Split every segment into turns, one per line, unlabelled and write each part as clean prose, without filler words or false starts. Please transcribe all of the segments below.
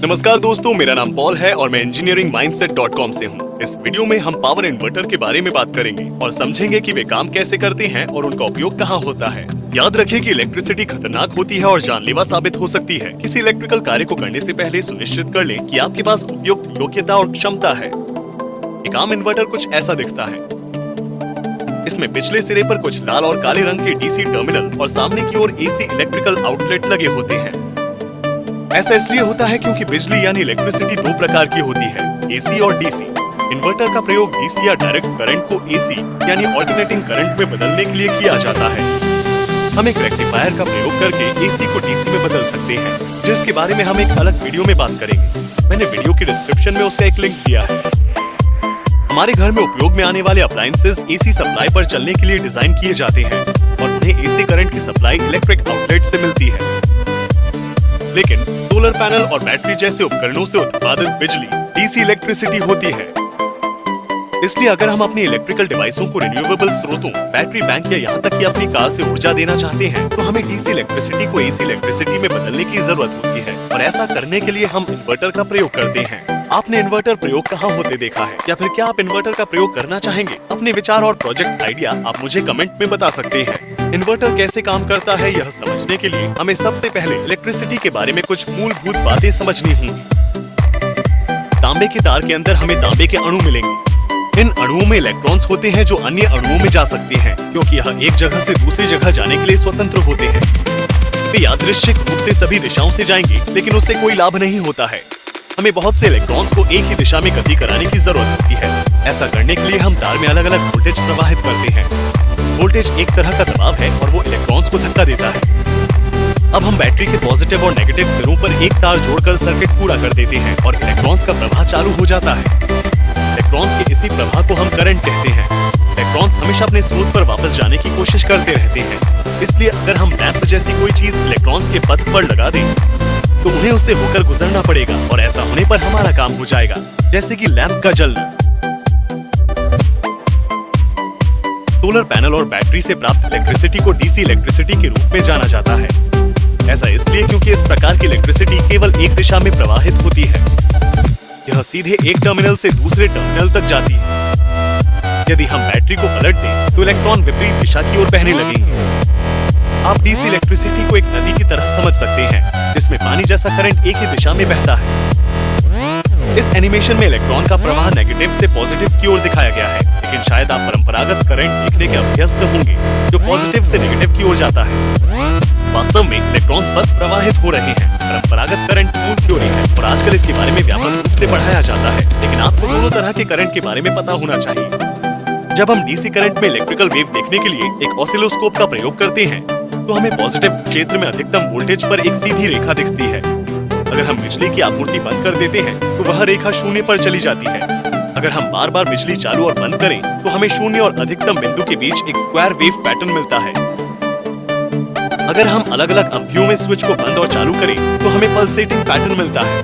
नमस्कार दोस्तों, मेरा नाम पॉल है और मैं engineeringmindset.com से हूँ। इस वीडियो में हम पावर इन्वर्टर के बारे में बात करेंगे और समझेंगे कि वे काम कैसे करते हैं और उनका उपयोग कहाँ होता है। याद रखें कि इलेक्ट्रिसिटी खतरनाक होती है और जानलेवा साबित हो सकती है। किसी इलेक्ट्रिकल कार्य को करने से पहले सुनिश्चित कर लें कि आपके पास उपयुक्त योग्यता और क्षमता है। एक आम इन्वर्टर कुछ ऐसा दिखता है। इसमें पिछले सिरे पर कुछ लाल और काले रंग के डीसी टर्मिनल और सामने की ओर एसी इलेक्ट्रिकल आउटलेट लगे होते हैं। ऐसा इसलिए होता है क्योंकि बिजली यानी इलेक्ट्रिसिटी दो प्रकार की होती है, एसी और डीसी। इन्वर्टर का प्रयोग डीसी या डायरेक्ट करंट को एसी यानी ऑल्टरनेटिंग करंट में बदलने के लिए किया जाता है। हम एक रेक्टिफायर का प्रयोग करके एसी को डीसी में बदल सकते हैं, जिसके बारे में हम एक अलग वीडियो में बात करेंगे। मैंने वीडियो की डिस्क्रिप्शन में उसका एक लिंक दिया है। हमारे घर में उपयोग में आने वाले अप्लायंसेस एसी सप्लाई पर चलने के लिए डिजाइन किए जाते हैं और उन्हें एसी करंट की सप्लाई इलेक्ट्रिक आउटलेट से मिलती है। लेकिन सोलर पैनल और बैटरी जैसे उपकरणों से उत्पादित बिजली डीसी इलेक्ट्रिसिटी होती है। इसलिए अगर हम अपनी इलेक्ट्रिकल डिवाइसों को रिन्यूएबल स्रोतों, बैटरी बैंक या यहाँ तक कि अपनी कार से ऊर्जा देना चाहते हैं, तो हमें डीसी इलेक्ट्रिसिटी को एसी इलेक्ट्रिसिटी में बदलने की जरूरत होती है और ऐसा करने के लिए हम इन्वर्टर का प्रयोग करते हैं। आपने इन्वर्टर प्रयोग कहाँ होते देखा है या फिर क्या आप इन्वर्टर का प्रयोग करना चाहेंगे? अपने विचार और प्रोजेक्ट आइडिया आप मुझे कमेंट में बता सकते हैं। इन्वर्टर कैसे काम करता है यह समझने के लिए हमें सबसे पहले इलेक्ट्रिसिटी के बारे में कुछ मूलभूत बातें समझनी होंगी। तांबे के तार के अंदर हमें तांबे के अणु मिलेंगे। इन अणुओं में इलेक्ट्रॉन्स होते हैं जो अन्य अणुओं में जा सकते हैं, क्योंकि यह एक जगह से दूसरी जगह जाने के लिए स्वतंत्र होते हैं। वे यादृच्छिक रूप से सभी दिशाओं से जाएंगे, लेकिन उससे कोई लाभ नहीं होता है। हमें बहुत से इलेक्ट्रॉन्स को एक ही दिशा में गति कराने की जरूरत होती है। ऐसा करने के लिए हम तार में अलग अलग वोल्टेज प्रवाहित करते हैं। वोल्टेज एक तरह का दबाव है और वो इलेक्ट्रॉन्स को धक्का देता है। अब हम बैटरी के पॉजिटिव और नेगेटिव सिरों पर एक तार जोड़कर सर्किट पूरा कर देते हैं और इलेक्ट्रॉन्स का प्रवाह चालू हो जाता है। इलेक्ट्रॉन्स के इसी प्रवाह को हम करंट कहते हैं। इलेक्ट्रॉन्स हमेशा अपने स्रोत पर वापस जाने की कोशिश करते रहते हैं। इसलिए अगर हम लैंप जैसी कोई चीज इलेक्ट्रॉन्स के पथ पर लगा दें तो उन्हें उससे होकर गुजरना पड़ेगा और ऐसा होने पर हमारा काम हो जाएगा, जैसे कि लैंप का जलना। सोलर पैनल और बैटरी से प्राप्त इलेक्ट्रिसिटी को डीसी इलेक्ट्रिसिटी के रूप में जाना जाता है। ऐसा इसलिए क्योंकि इस प्रकार की इलेक्ट्रिसिटी केवल एक दिशा में प्रवाहित होती है। यह सीधे एक टर्मिनल से दूसरे टर्मिनल तक जाती है। यदि हम बैटरी को पलट दें तो इलेक्ट्रॉन विपरीत दिशा की ओर बहने लगेंगे। आप डीसी इलेक्ट्रिसिटी को एक नदी की तरह समझ सकते हैं, जिसमें पानी जैसा करंट एक ही दिशा में बहता है। इस एनिमेशन में इलेक्ट्रॉन का प्रवाह नेगेटिव से पॉजिटिव की ओर दिखाया गया है, लेकिन शायद आप परंपरागत करंट देखने के अभ्यस्त होंगे जो पॉजिटिव से नेगेटिव की ओर जाता है। वास्तव में इलेक्ट्रॉन्स बस प्रवाहित हो रहे हैं। परंपरागत करंट मूल थ्योरी है और आजकल इसके बारे में व्यापक रूप से पढ़ाया जाता है, लेकिन आपको दोनों तरह के करंट के बारे में पता होना चाहिए। जब हम डीसी करंट में इलेक्ट्रिकल वेव देखने के लिए एक ऑसिलोस्कोप का प्रयोग करते हैं तो हमें पॉजिटिव क्षेत्र में अधिकतम वोल्टेज पर एक सीधी रेखा दिखती है। अगर हम बिजली की आपूर्ति बंद कर देते हैं तो वह रेखा शून्य पर चली जाती है। अगर हम बार बार बिजली चालू और बंद करें तो हमें शून्य और अधिकतम बिंदु के बीच एक स्क्वायर वेव पैटर्न मिलता है। अगर हम अलग अलग अवधियों में स्विच को बंद और चालू करें तो हमें पल्सेटिंग पैटर्न मिलता है।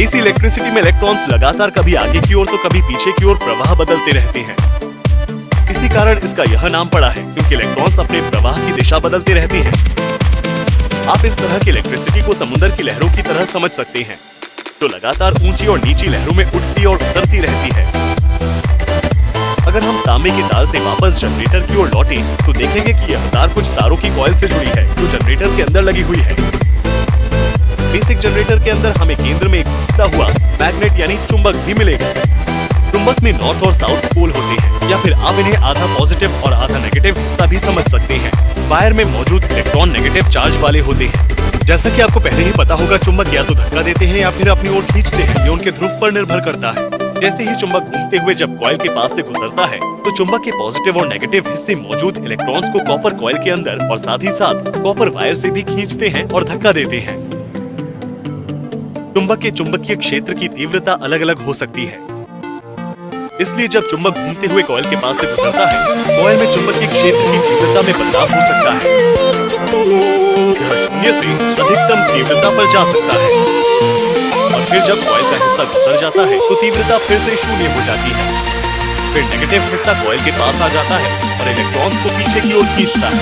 एसी इलेक्ट्रिसिटी में इलेक्ट्रॉन्स लगातार कभी आगे की ओर तो कभी पीछे की ओर प्रवाह बदलते रहते हैं। इसी कारण इसका यह नाम पड़ा है, क्योंकि इलेक्ट्रॉन्स अपने प्रवाह की दिशा बदलते रहते हैं। आप इस तरह की इलेक्ट्रिसिटी को समुद्र की लहरों की तरह समझ सकते हैं, जो लगातार ऊंची और नीची लहरों में उठती और उतरती रहती है। अगर हम तांबे के तार से वापस जनरेटर की ओर लौटें, तो देखेंगे कि यह तार कुछ तारों की कॉइल से जुड़ी है, जो जनरेटर के अंदर लगी हुई है। बेसिक जनरेटर के अंदर हमें केंद्र में एक घूमता हुआ मैग्नेट यानी चुंबक भी मिलेगा। चुंबक में नॉर्थ और साउथ पोल होते हैं, या फिर आप इन्हें आधा पॉजिटिव और आधा नेगेटिव हिस्सा भी समझ सकते हैं। वायर में मौजूद इलेक्ट्रॉन नेगेटिव चार्ज वाले होते हैं। जैसा कि आपको पहले ही पता होगा, चुंबक या तो धक्का देते हैं या फिर अपनी ओर खींचते हैं। ये उनके ध्रुव पर निर्भर करता है। जैसे ही चुंबक घूमते हुए जब कॉइल के पास से गुजरता है, तो चुंबक के पॉजिटिव और नेगेटिव हिस्से मौजूद इलेक्ट्रॉन्स को कॉपर कॉइल के अंदर और साथ ही साथ कॉपर वायर से भी खींचते हैं और धक्का देते हैं। चुंबक के चुंबकीय क्षेत्र की तीव्रता अलग अलग हो सकती है। इसलिए जब चुंबक घूमते हुए कॉइल के पास से गुजरता है, कॉइल में चुंबकीय क्षेत्र की तीव्रता में बदलाव हो सकता है। यह शून्य से अधिकतम तीव्रता पर जा सकता है और फिर जब कॉइल का हिस्सा गुजर जाता है तो तीव्रता फिर से शून्य हो जाती है। फिर नेगेटिव हिस्सा कॉइल के पास आ जाता है और इलेक्ट्रॉन को पीछे की ओर खींचता है।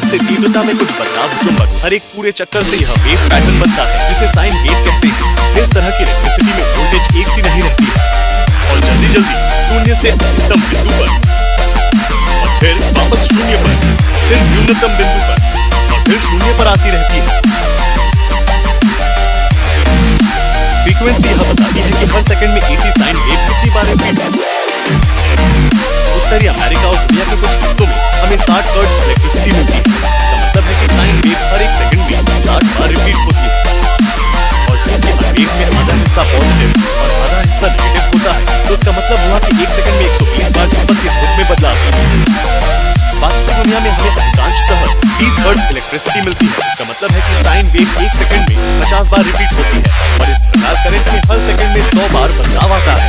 इससे तीव्रता में कुछ बदलाव चुंबक हर एक पूरे चक्कर से यह वेव पैटर्न बनता है जिसे साइन वेव कहते हैं। इस तरह की इलेक्ट्रिसिटी में वोल्टेज एक सी नहीं रहती है और जल्दी जल्दी शून्य से अधिकतम बिंदु पर और फिर वापस शून्य पर, फिर न्यूनतम बिंदु पर और फिर शून्य पर आती रहती है। फ्रीक्वेंसी यह बताती है कि हर सेकंड में एसी साइन वेव कितनी बार रिपीट होती है। उत्तरी अमेरिका और दुनिया के कुछ हिस्सों में हमें 60 हर्ट्ज इलेक्ट्रिसिटी मिलती है। इसका मतलब है कि साइन वेव हर एक सेकंड में 60 बार रिपीट होती है और क्योंकि हर वेव में आधा हिस्सा पॉजिटिव और आधा हिस्सा नेगेटिव होता है तो इसका मतलब हुआ कि एक सेकंड में 120 बार चुंबक के स्रोत में बदलाव होता है। वास्तविक दुनिया में हमें अधिकांशतः 30 हर्ट्ज इलेक्ट्रिसिटी मिलती है। इसका मतलब है कि साइन वेव एक सेकंड में 50 बार रिपीट होती है और इस प्रकार करंट में हर सेकंड में 100 बार बदलाव आता है।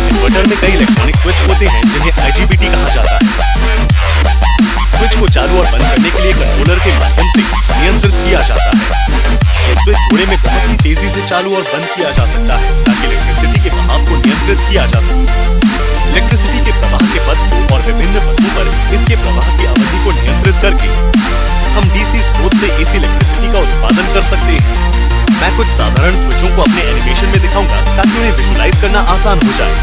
इन्वर्टर में कई इलेक्ट्रॉनिक स्विच होते हैं जिन्हें IGBT कहा जाता है। स्विच को चालू और बंद करने के लिए कंट्रोलर के माध्यम से नियंत्रित किया जाता है। ये स्विच जोड़े में बहुत ही तेजी से चालू और बंद किया जा सकता है ताकि इलेक्ट्रिसिटी के बहाव को नियंत्रित किया जा सके। इलेक्ट्रिसिटी के प्रवाह के पथ और विभिन्न पथों पर इसके प्रवाह की अवधि को नियंत्रित करके हम DC स्रोत से AC इलेक्ट्रिसिटी का उत्पादन कर सकते हैं। मैं कुछ साधारण स्विचों को अपने एनिमेशन में दिखाऊंगा ताकि उन्हें विजुलाइज करना आसान हो जाए।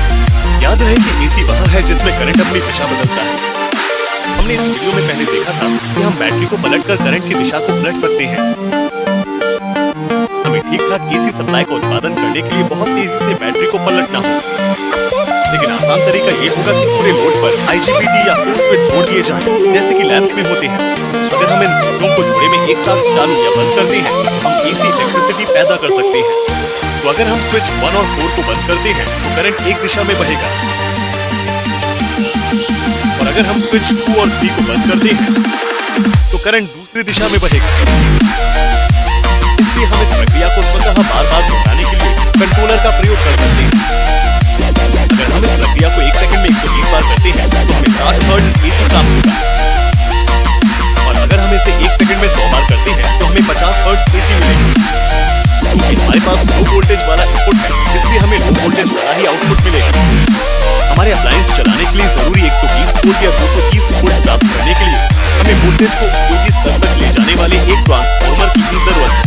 याद रहे कि AC वह है जिसमें करंट अपनी दिशा बदलता है। हमने इस वीडियो में पहले देखा था कि हम बैटरी को पलटकर करंट की दिशा को पलट सकते हैं। हमें ठीक ठाक AC सप्लाई का उत्पादन करने के लिए बहुत तेजी से बैटरी को पलटना होगा, लेकिन आसान तरीका ये होगा कि पूरे लोड पर IGBT या फिर स्विच जोड़ दिए जाएं, जैसे कि लैंप में होते हैं। अगर हम इन स्विचों को जोड़े में एक साथ चालू या बंद करते हैं, हम AC इलेक्ट्रिसिटी पैदा कर सकते हैं। तो अगर हम स्विच 1 और 4 को बंद करते हैं, तो करंट एक दिशा में बहेगा, और अगर हम स्विच 2 और 3 को बंद करते हैं, तो करंट दूसरी दिशा में बहेगा। इसलिए हम इस प्रक्रिया को स्वतः बार-बार दोहराने के लिए कंट्रोलर का प्रयोग कर सकते हैं। अगर हम इस प्रक्रिया को एक सेकंड में 120 बार करते हैं, तो हमें 60 हर्ट्ज AC प्राप्त होगा, और अगर हम इसे एक सेकंड में 100 बार करते हैं, तो हमें 50 हर्ट्ज AC मिलेगा। क्योंकि हमारे पास लो वोल्टेज वाला इनपुट है, इसलिए हमें लो वोल्टेज वाला ही आउटपुट मिलेगा। हमारे अप्लायंस चलाने के लिए जरूरी 120 वोल्ट या 230 वोल्ट प्राप्त करने के लिए हमें वोल्टेज को उपयोगी स्तर तक ले जाने वाले एक ट्रांसफार्मर की जरूरत है।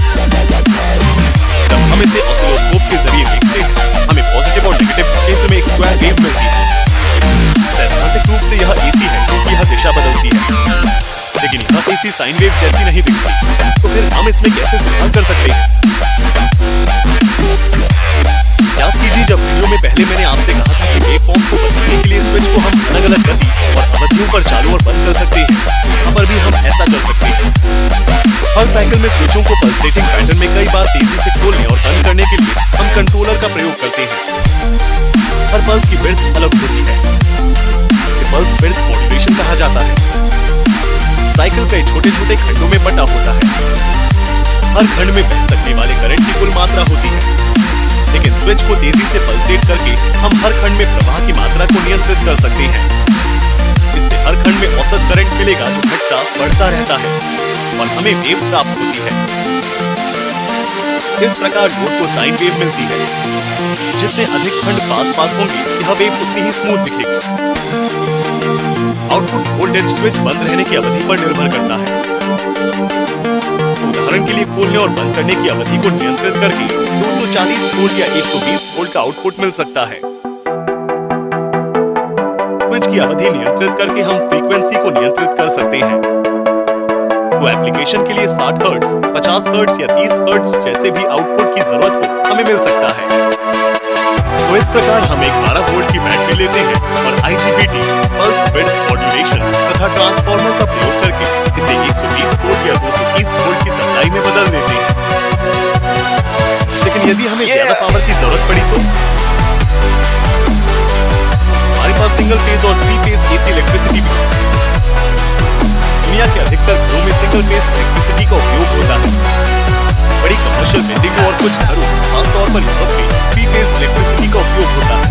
जब हम इसे ऑसिलोस्कोप के जरिए देखते हैं, हमें पॉजिटिव और नेगेटिव केंद्र में एक स्क्वायर वेव मिलती है। सैद्धांतिक रूप से यह AC है क्योंकि यह दिशा बदलती है, लेकिन यह AC साइन वेव जैसी नहीं दिखती। तो फिर हम इसमें कैसे सुधार कर सकते हैं? याद कीजिए, जब वीडियो में पहले मैंने आपसे कहा था कि वेवफॉर्म को बदलने के लिए स्विच को हम अलग-अलग गति और अवधियों पर चालू और बंद कर सकते हैं। यहाँ पर भी हम ऐसा कर सकते हैं। हर साइकिल में स्विचों को पल्सेटिंग पैटर्न में कई बार तेजी से खोलने और बंद करने के लिए हम कंट्रोलर का प्रयोग करते हैं। हर पल्स की विड्थ अलग होती है। इसे पल्स विड्थ मॉड्यूलेशन कहा जाता है। साइकिल कई छोटे-छोटे खंडों में बटा होता है। हर खंड में बह सकने वाले करंट की कुल मात्रा होती है, लेकिन स्विच को तेजी से पल्सेट करके हम हर खंड में प्रवाह की मात्रा को नियंत्रित कर सकते हैं। इससे हर खंड में औसत करंट मिलेगा जो घटता बढ़ता रहता है और हमें वेव प्राप्त होती है। इस प्रकार लोड को साइन वेव मिलती है। जितने अधिक खंड पास होंगे, यह वेव उतनी ही स्मूथ दिखेगी। आउटपुट वोल्टेज स्विच बंद रहने की अवधि पर निर्भर करता है। उदाहरण के लिए खोलने और बंद करने की अवधि को नियंत्रित करके 240 वोल्ट या 120 वोल्ट का आउटपुट मिल सकता है। स्विच की अवधि नियंत्रित करके हम फ्रीक्वेंसी को नियंत्रित कर सकते हैं। तो एप्लीकेशन के लिए 60 हर्ट्ज, 50 हर्ट्ज या 30 हर्ट्ज जैसे भी आउटपुट की जरूरत हो, हमें मिल सकता है। तो इस प्रकार हम एक 12 वोल्ट की बैटरी लेते हैं और IGBT, पल्स विड्थ मॉड्यूलेशन तथा ट्रांसफार्मर का प्रयोग करके इसे 120 वोल्ट या 230 वोल्ट की सप्लाई में बदल देते हैं। लेकिन यदि हमें ज्यादा पावर की जरूरत पड़ी तो हमारे पास सिंगल फेज और 3 फेज AC इलेक्ट्रिसिटी भी है। दुनिया के अधिकतर घरों में सिंगल फेज इलेक्ट्रिसिटी का उपयोग होता है। बड़ी कमर्शियल बिल्डिंगों और कुछ घरों, खासतौर पर यूरोप में 3 फेज इलेक्ट्रिसिटी का उपयोग होता है।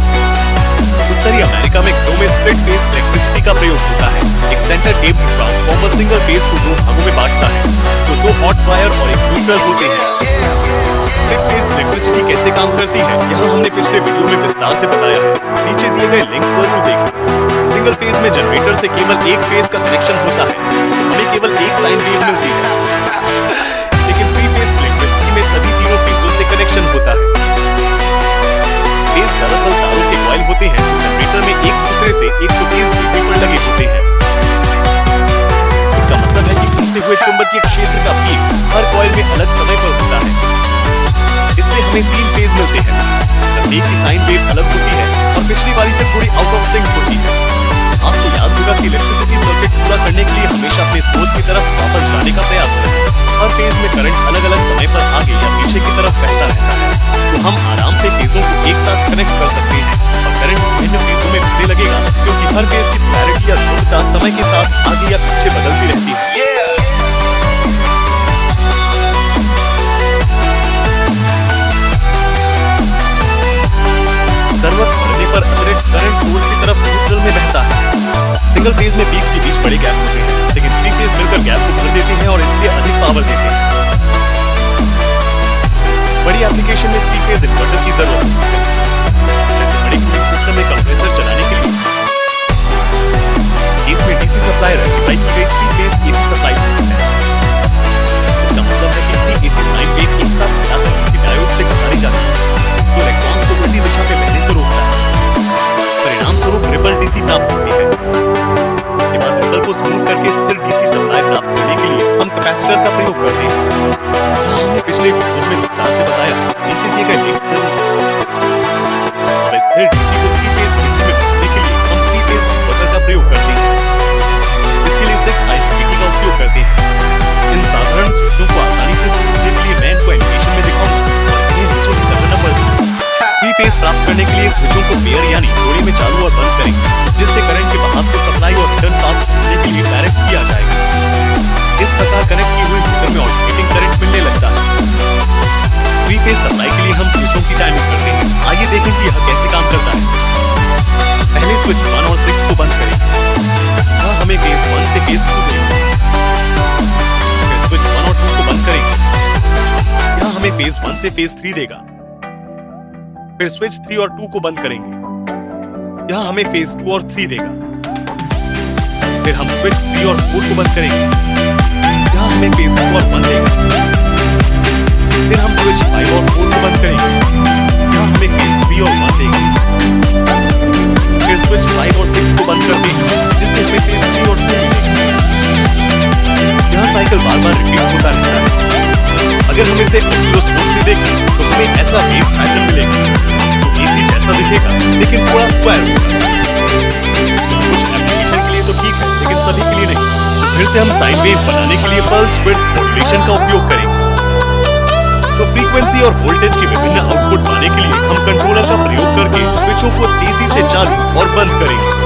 उत्तरी अमेरिका में घरों में स्प्लिट फेज इलेक्ट्रिसिटी का प्रयोग होता है। एक centre taped transformer single phase को 2 भागों में बांटता है, तो 2 हॉट वायर और एक न्यूट्रल होते हैं। स्प्लिट फेज इलेक्ट्रिसिटी कैसे काम करती है, यहाँ हमने पिछले वीडियो में विस्तार से बताया है। नीचे दिए गए लिंक जरूर देखें। सिंगल फेज में जनरेटर से केवल एक फेज का कनेक्शन होता है तो हमें केवल एक साइन वेव मिलती है, लेकिन 3 फेज इलेक्ट्रिसिटी में सभी तीनों फेजों से कनेक्शन होता है। फेज दरअसल तारों के कॉइल होते हैं जो जनरेटर में एक दूसरे से 130 डिग्री पर लगे होते हैं। इसका मतलब है कि घूमते हुए चुंबकीय क्षेत्र का पीक हर कॉइल में अलग समय पर होता है। इससे हमें 3 फेज मिलते हैं। प्रत्येक की साइन वेव अलग होती है और पिछली वाली से थोड़ी आउट ऑफ सिंक होती है। आपको याद होगा कि इलेक्ट्रिसिटी सर्किट पूरा करने के लिए हमेशा अपने स्रोत की तरफ वापस जाने का प्रयास करें। हर फेज में करंट अलग अलग समय पर आगे या पीछे की तरफ बहता रहता है, तो हम आराम से फेजों को एक साथ कनेक्ट कर सकते हैं और करंट विभिन्न फेजों में बहने लगेगा, क्योंकि हर फेज की पोलैरिटी या ध्रुवता समय के साथ आगे या पीछे बदलती रहती है। जरूरत पड़ने पर अतिरिक्त करंट सोर्स की तरफ न्यूट्रल में बहता है। सिंगल फेज में पीक के बीच बड़े गैप होते हैं, लेकिन 3 फेज मिलकर गैप को भर देते हैं और इसलिए अधिक पावर देते हैं। बड़ी एप्लीकेशन में 3 फेज इन्वर्टर की जरूरत होती है, जैसे बड़ी कूलिंग सिस्टम में कंप्रेसर चलाने के लिए। इसमें डीसी सप्लाई रेक्टिफाई की गई 3 फेज एसी सप्लाई होती है। इसका मतलब है कि 3 एसी साइन वेव एक साथ मिलाकर किसी डायोड से गुजारी जाती है जो इलेक्ट्रॉन को उल्टी दिशा में बहने से रोकता है। परिणाम स्वरूप रिपल डीसी प्राप्त होती है। इसके बाद रिपल को स्मूथ करके स्थिर डीसी सप्लाई प्राप्त करने के लिए हम कैपेसिटर का प्रयोग करते हैं। हमने पिछले वीडियो में विस्तार से बताया, नीचे दिए गए लिंक पर स्थिर डीसी को 3 फेज एसी में बदलने के लिए हम 3 फेज इन्वर्टर का प्रयोग करते हैं। इसके लिए 6 IGBT का उपयोग करते हैं। इन साधारण स्विचों को आसानी से समझने के लिए मैं इनको एनिमेशन में दिखाऊंगा और इन्हें नीचे लिखकर नंबर दूंगा। 3 फेज प्राप्त करने के लिए स्विचों को पेयर यानी जोड़ी में चालू और बंद करेंगे, जिससे करंट के बहाव को सप्लाई और रिटर्न पास करने के लिए डायरेक्ट किया जाएगा। इस प्रकार कनेक्ट की हुई मीटर में ऑल्टरनेटिंग करंट मिलने लगता है। 3 फेज सप्लाई के लिए हम स्विचों की टाइमिंग करते हैं। आइए देखें कि यह कैसे काम करता है। पहले स्विच 1 और 6 को बंद करें, यह हमें फेज 1 से फेज 2 देगा। फिर स्विच 1 और 2 को बंद करेंगे, यह हमें फेज 1 से फेज 3 देगा। फिर स्विच 3 और 2 को बंद करेंगे, यह हमें फेज 2 और 3 देगा। फिर हम स्विच 3 और 4 को बंद करेंगे, यह हमें फेज 2 और 1 देगा। फिर हम स्विच 5 और 4 को बंद करेंगे, यह हमें फेज 3 और 1 देगा। फिर स्विच 5 और 6 को बंद कर देंगे, जिससे हमें फेज 3 और 2 देगा। यह साइकिल बार बार रिपीट होता रहता है। अगर हम इसे ऑसिलोस्कोप से देखें तो हमें ऐसा वेव पैटर्न मिलेगा जो एसी जैसा दिखेगा, लेकिन थोड़ा स्क्वायर होगा। कुछ एप्लीकेशन के लिए तो ठीक है, लेकिन सभी के लिए नहीं। तो फिर से हम साइन वेव बनाने के लिए पल्स विड्थ मॉड्यूलेशन का उपयोग करेंगे। तो फ्रीक्वेंसी और वोल्टेज के विभिन्न आउटपुट पाने के लिए हम कंट्रोलर का प्रयोग करके स्विचों को तेजी से चालू और बंद करेंगे।